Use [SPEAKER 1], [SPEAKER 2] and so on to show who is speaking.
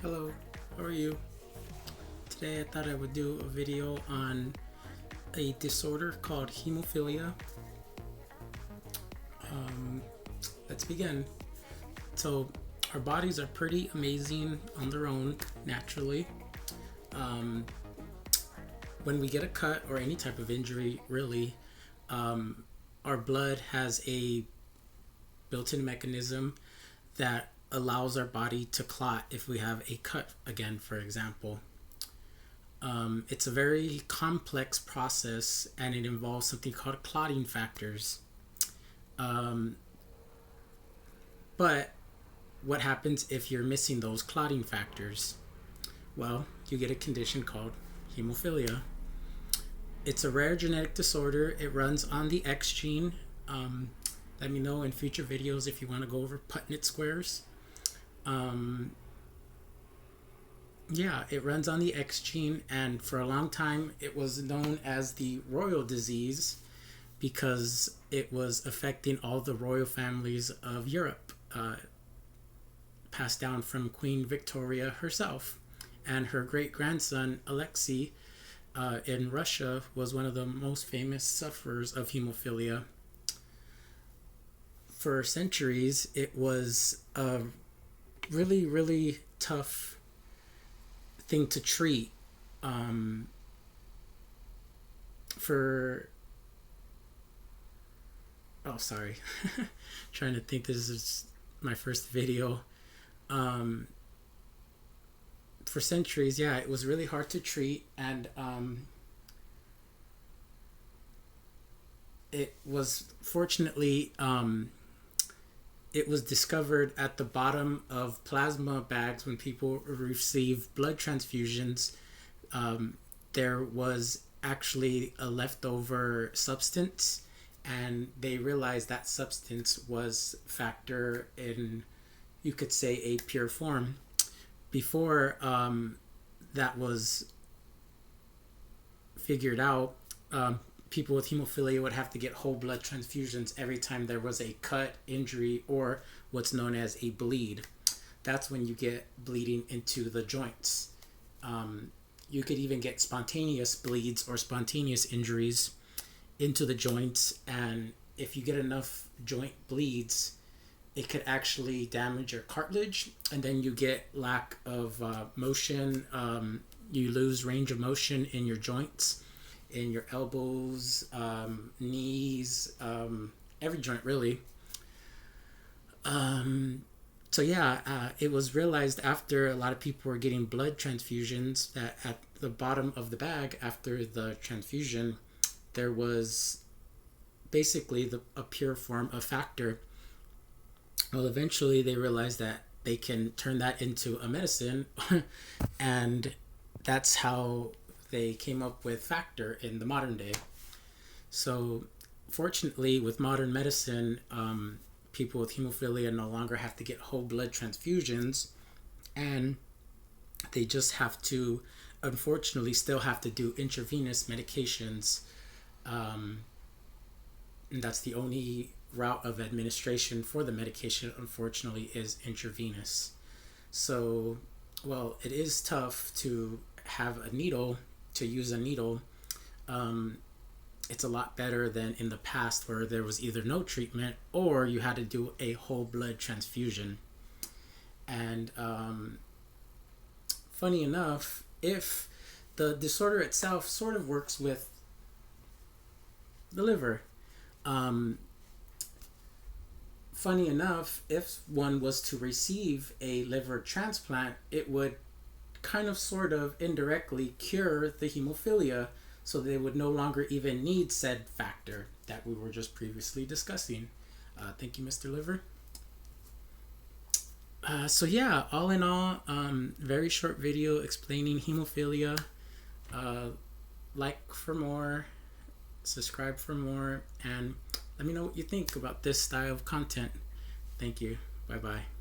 [SPEAKER 1] Hello, how are you? Today I thought I would do a video on a disorder called hemophilia. Let's begin. So, our bodies are pretty amazing on their own, naturally. When we get a cut or any type of injury, really, our blood has a built-in mechanism that allows our body to clot if we have a cut again, for example. It's a very complex process and it involves something called clotting factors. But what happens if you're missing those clotting factors? Well, you get a condition called hemophilia. It's a rare genetic disorder. It runs on the X gene. Let me know in future videos if you want to go over Punnett squares. Yeah, it runs on the X gene, and for a long time it was known as the royal disease because it was affecting all the royal families of Europe, passed down from Queen Victoria herself. And her great-grandson, Alexei, in Russia, was one of the most famous sufferers of hemophilia. For centuries, it was a really, really tough thing to treat. Sorry. Trying to think, this is my first video. For centuries, yeah, it was really hard to treat, and it was fortunately it was discovered at the bottom of plasma bags when people receive blood transfusions. There was actually a leftover substance, and they realized that substance was factor in, you could say, a pure form. Before that was figured out, people with hemophilia would have to get whole blood transfusions every time there was a cut, injury, or what's known as a bleed. That's when you get bleeding into the joints. You could even get spontaneous bleeds or spontaneous injuries into the joints, and if you get enough joint bleeds, it could actually damage your cartilage, and then you get lack of motion. You lose range of motion in your joints, in your elbows, knees, every joint really. So yeah, it was realized after a lot of people were getting blood transfusions that at the bottom of the bag after the transfusion, there was basically a pure form of factor. Well, eventually they realized that they can turn that into a medicine, and that's how they came up with factor in the modern day. So fortunately, with modern medicine, people with hemophilia no longer have to get whole blood transfusions, and they just have to, unfortunately, still have to do intravenous medications. And that's the only route of administration for the medication, unfortunately, is intravenous. So, well, it is tough to have a needle, to use a needle. It's a lot better than in the past where there was either no treatment or you had to do a whole blood transfusion. And funny enough, if the disorder itself sort of works with the liver, funny enough, if one was to receive a liver transplant, it would kind of sort of indirectly cure the hemophilia, so they would no longer even need said factor that we were just previously discussing. Thank you, Mr. Liver. So yeah, all in all, very short video explaining hemophilia. Like for more, subscribe for more, and let me know what you think about this style of content. Thank you. Bye-bye.